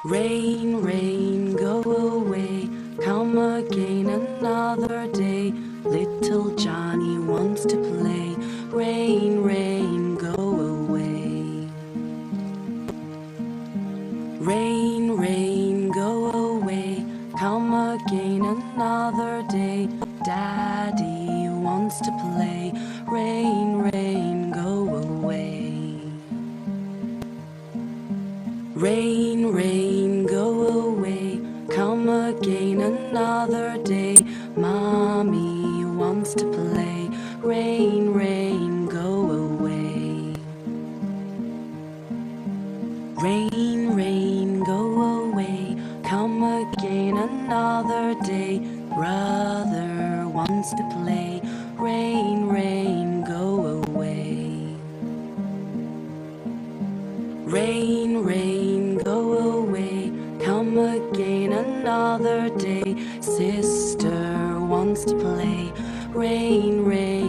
Rain, rain, go away, come again another day. Little Johnny wants to play. Rain, rain, go away. Rain, rain, go away, come again another day. Daddy wants to play. Rain, rain, go away. Rain, rain, go away, come again another day. Mommy wants to play. Rain, rain, go away. Rain, rain, go away, come again another day. Brother wants to play. Rain, rain, go away. Rain, rain, go away, come again another day. Sister wants to play. Rain, rain.